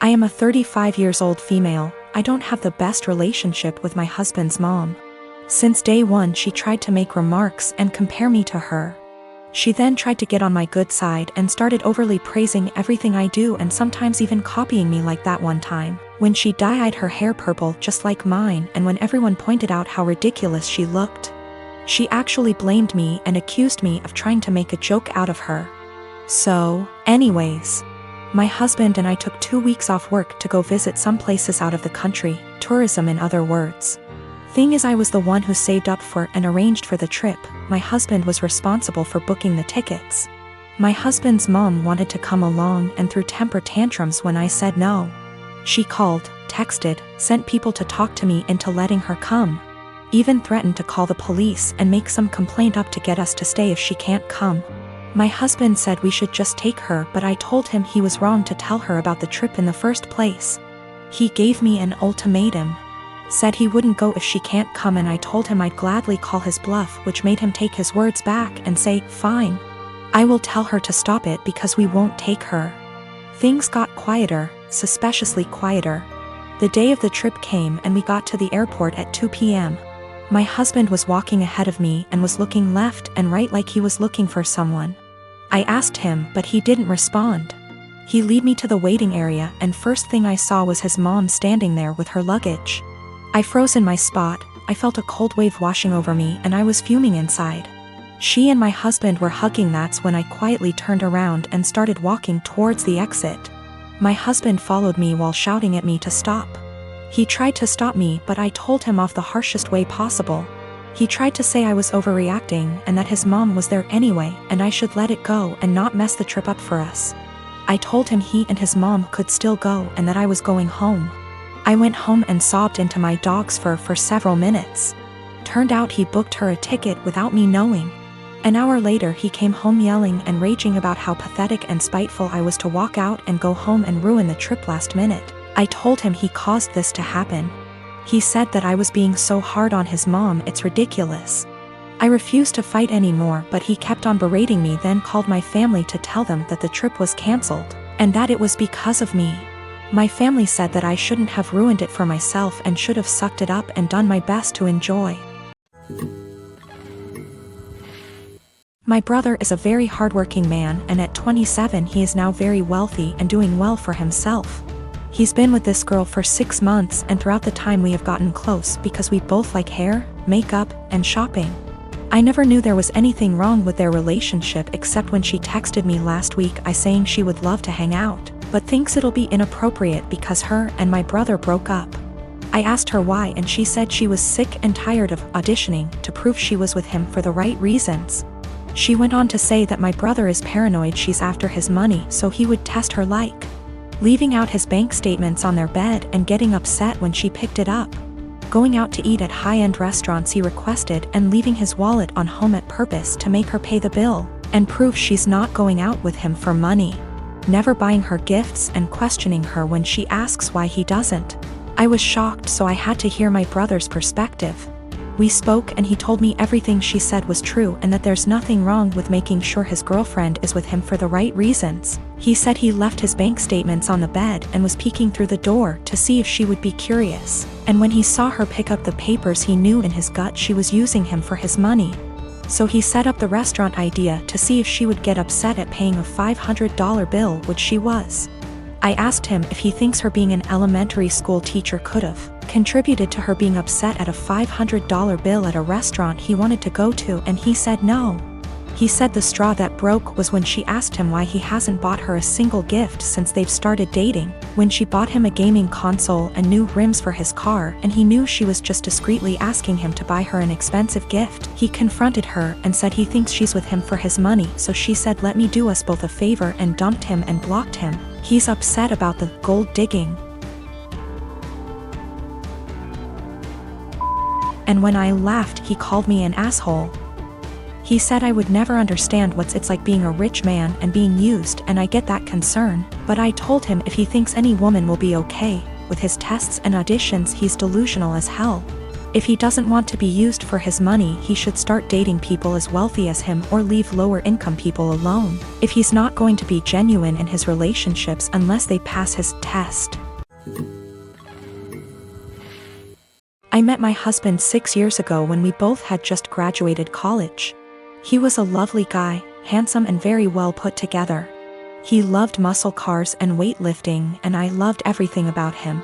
I am a 35 years old female. I don't have the best relationship with my husband's mom. Since day one she tried to make remarks and compare me to her. She then tried to get on my good side and started overly praising everything I do and sometimes even copying me, like that one time when she dyed her hair purple just like mine, and when everyone pointed out how ridiculous she looked. She actually blamed me and accused me of trying to make a joke out of her. So, anyways, my husband and I took 2 weeks off work to go visit some places out of the country, tourism in other words. Thing is, I was the one who saved up for and arranged for the trip. My husband was responsible for booking the tickets. My husband's mom wanted to come along and threw temper tantrums when I said no. She called, texted, sent people to talk to me into letting her come. Even threatened to call the police and make some complaint up to get us to stay if she can't come. My husband said we should just take her, but I told him he was wrong to tell her about the trip in the first place. He gave me an ultimatum. Said he wouldn't go if she can't come, and I told him I'd gladly call his bluff, which made him take his words back and say, fine. I will tell her to stop it because we won't take her. Things got quieter, suspiciously quieter. The day of the trip came and we got to the airport at 2 p.m. My husband was walking ahead of me and was looking left and right like he was looking for someone. I asked him, but he didn't respond. He led me to the waiting area, and first thing I saw was his mom standing there with her luggage. I froze in my spot. I felt a cold wave washing over me and I was fuming inside. She and my husband were hugging. That's when I quietly turned around and started walking towards the exit. My husband followed me while shouting at me to stop. He tried to stop me, but I told him off the harshest way possible. He tried to say I was overreacting and that his mom was there anyway and I should let it go and not mess the trip up for us. I told him he and his mom could still go and that I was going home. I went home and sobbed into my dog's fur for several minutes. Turned out he booked her a ticket without me knowing. An hour later he came home yelling and raging about how pathetic and spiteful I was to walk out and go home and ruin the trip last minute. I told him he caused this to happen. He said that I was being so hard on his mom, it's ridiculous. I refused to fight anymore, but he kept on berating me, then called my family to tell them that the trip was cancelled, and that it was because of me. My family said that I shouldn't have ruined it for myself and should have sucked it up and done my best to enjoy. My brother is a very hardworking man, and at 27 he is now very wealthy and doing well for himself. He's been with this girl for 6 months, and throughout the time we have gotten close because we both like hair, makeup, and shopping. I never knew there was anything wrong with their relationship except when she texted me last week saying she would love to hang out, but thinks it'll be inappropriate because her and my brother broke up. I asked her why, and she said she was sick and tired of auditioning to prove she was with him for the right reasons. She went on to say that my brother is paranoid she's after his money, so he would test her, like leaving out his bank statements on their bed and getting upset when she picked it up, going out to eat at high-end restaurants he requested and leaving his wallet on home at purpose to make her pay the bill and prove she's not going out with him for money, never buying her gifts and questioning her when she asks why he doesn't. I was shocked, so I had to hear my brother's perspective. We spoke and he told me everything she said was true and that there's nothing wrong with making sure his girlfriend is with him for the right reasons. He said he left his bank statements on the bed and was peeking through the door to see if she would be curious, and when he saw her pick up the papers he knew in his gut she was using him for his money. So he set up the restaurant idea to see if she would get upset at paying a $500 bill, which she was. I asked him if he thinks her being an elementary school teacher could have contributed to her being upset at a $500 bill at a restaurant he wanted to go to, and he said no. He said the straw that broke was when she asked him why he hasn't bought her a single gift since they've started dating, when she bought him a gaming console and new rims for his car, and he knew she was just discreetly asking him to buy her an expensive gift. He confronted her and said he thinks she's with him for his money, so she said let me do us both a favor and dumped him and blocked him. He's upset about the gold digging. And when I laughed, he called me an asshole. He said I would never understand what it's like being a rich man and being used, and I get that concern, but I told him if he thinks any woman will be okay with his tests and auditions, he's delusional as hell. If he doesn't want to be used for his money, he should start dating people as wealthy as him or leave lower income people alone. If he's not going to be genuine in his relationships unless they pass his test. I met my husband 6 years ago when we both had just graduated college. He was a lovely guy, handsome and very well put together. He loved muscle cars and weightlifting, and I loved everything about him.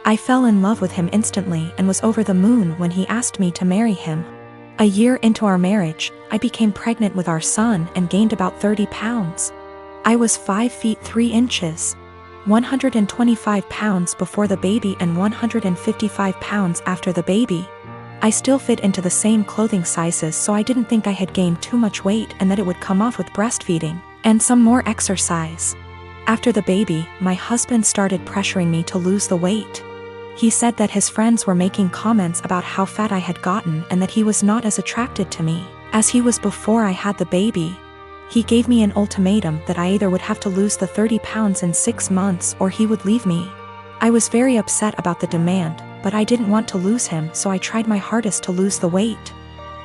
I fell in love with him instantly and was over the moon when he asked me to marry him. A year into our marriage, I became pregnant with our son and gained about 30 pounds. I was 5 feet 3 inches, 125 pounds before the baby and 155 pounds after the baby. I still fit into the same clothing sizes, so I didn't think I had gained too much weight and that it would come off with breastfeeding and some more exercise. After the baby, my husband started pressuring me to lose the weight. He said that his friends were making comments about how fat I had gotten and that he was not as attracted to me as he was before I had the baby. He gave me an ultimatum that I either would have to lose the 30 pounds in 6 months or he would leave me. I was very upset about the demand, but I didn't want to lose him, so I tried my hardest to lose the weight.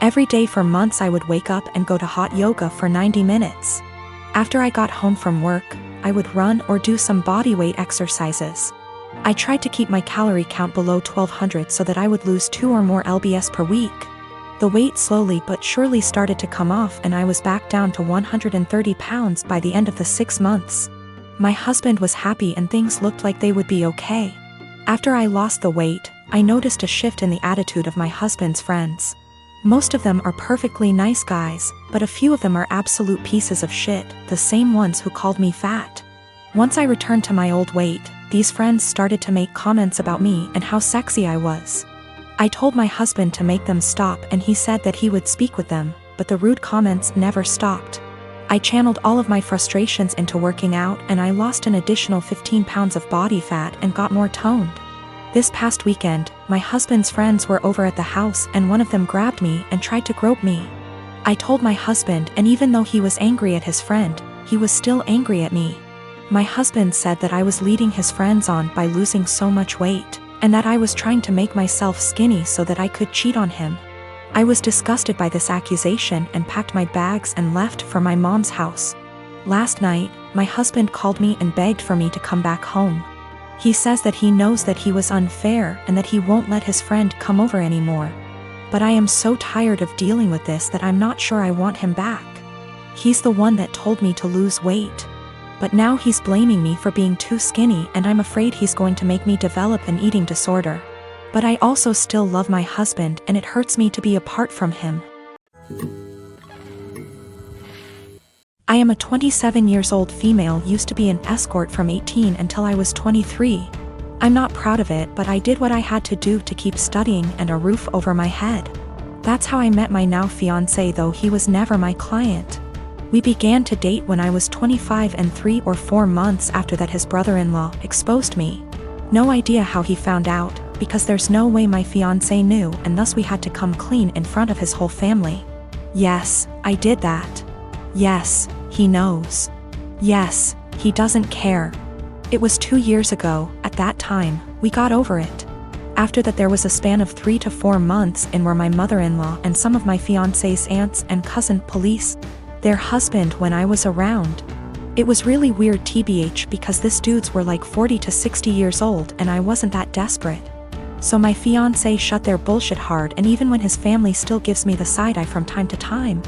Every day for months I would wake up and go to hot yoga for 90 minutes. After I got home from work, I would run or do some bodyweight exercises. I tried to keep my calorie count below 1200 so that I would lose 2 or more lbs per week. The weight slowly but surely started to come off and I was back down to 130 pounds by the end of the 6 months. My husband was happy and things looked like they would be okay. After I lost the weight, I noticed a shift in the attitude of my husband's friends. Most of them are perfectly nice guys, but a few of them are absolute pieces of shit, the same ones who called me fat. Once I returned to my old weight, these friends started to make comments about me and how sexy I was. I told my husband to make them stop and he said that he would speak with them, but the rude comments never stopped. I channeled all of my frustrations into working out and I lost an additional 15 pounds of body fat and got more toned. This past weekend, my husband's friends were over at the house and one of them grabbed me and tried to grope me. I told my husband, and even though he was angry at his friend, he was still angry at me. My husband said that I was leading his friends on by losing so much weight, and that I was trying to make myself skinny so that I could cheat on him. I was disgusted by this accusation and packed my bags and left for my mom's house. Last night, my husband called me and begged for me to come back home. He says that he knows that he was unfair and that he won't let his friend come over anymore. But I am so tired of dealing with this that I'm not sure I want him back. He's the one that told me to lose weight. But now he's blaming me for being too skinny and I'm afraid he's going to make me develop an eating disorder. But I also still love my husband and it hurts me to be apart from him. I am a 27 years old female, used to be an escort from 18 until I was 23. I'm not proud of it, but I did what I had to do to keep studying and a roof over my head. That's how I met my now fiancé, though he was never my client. We began to date when I was 25 and 3 or 4 months after that his brother-in-law exposed me. No idea how he found out, because there's no way my fiancé knew, and thus we had to come clean in front of his whole family. Yes, I did that. Yes, he knows. Yes, he doesn't care. It was 2 years ago. At that time, we got over it. After that there was a span of 3 to 4 months in where my mother-in-law and some of my fiancé's aunts and cousin police their husband when I was around. It was really weird tbh because this dudes were like 40 to 60 years old and I wasn't that desperate. So my fiancé shut their bullshit hard, and even when his family still gives me the side eye from time to time,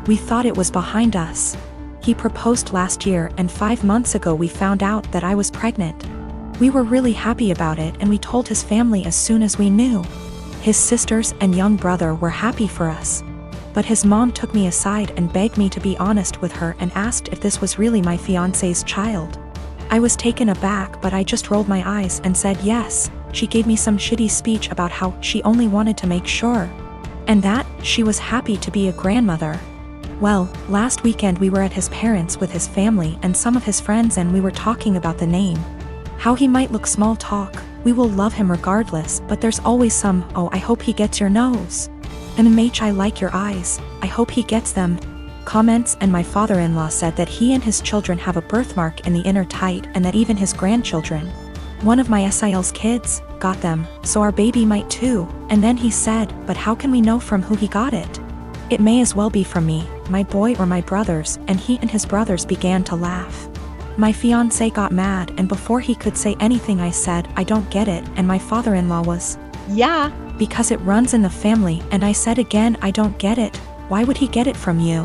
we thought it was behind us. He proposed last year and 5 months ago we found out that I was pregnant. We were really happy about it and we told his family as soon as we knew. His sisters and young brother were happy for us. But his mom took me aside and begged me to be honest with her and asked if this was really my fiancé's child. I was taken aback, but I just rolled my eyes and said yes. She gave me some shitty speech about how she only wanted to make sure, and that she was happy to be a grandmother. Well, last weekend we were at his parents' with his family and some of his friends, and we were talking about the name. How he might look, small talk. We will love him regardless, but there's always some, oh, I hope he gets your nose. I like your eyes, I hope he gets them comments. And my father-in-law said that he and his children have a birthmark in the inner tight and that even his grandchildren One of my SIL's kids got them, so our baby might too. And then he said, but how can we know from who he got it? It may as well be from me, my boy or my brothers, and he and his brothers began to laugh. My fiancé got mad, and before he could say anything I said, I don't get it, and my father-in-law was, yeah, because it runs in the family, and I said again, I don't get it, why would he get it from you?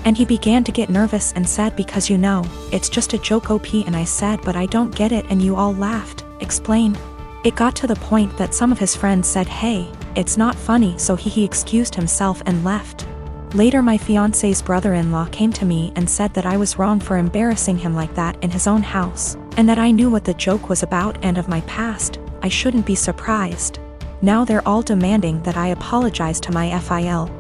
And he began to get nervous and said, because you know, it's just a joke OP, and I said, but I don't get it, and you all laughed. Explain. It got to the point that some of his friends said, hey, it's not funny, so he excused himself and left. Later my fiancé's brother-in-law came to me and said that I was wrong for embarrassing him like that in his own house, and that I knew what the joke was about and of my past. I shouldn't be surprised. Now they're all demanding that I apologize to my FIL.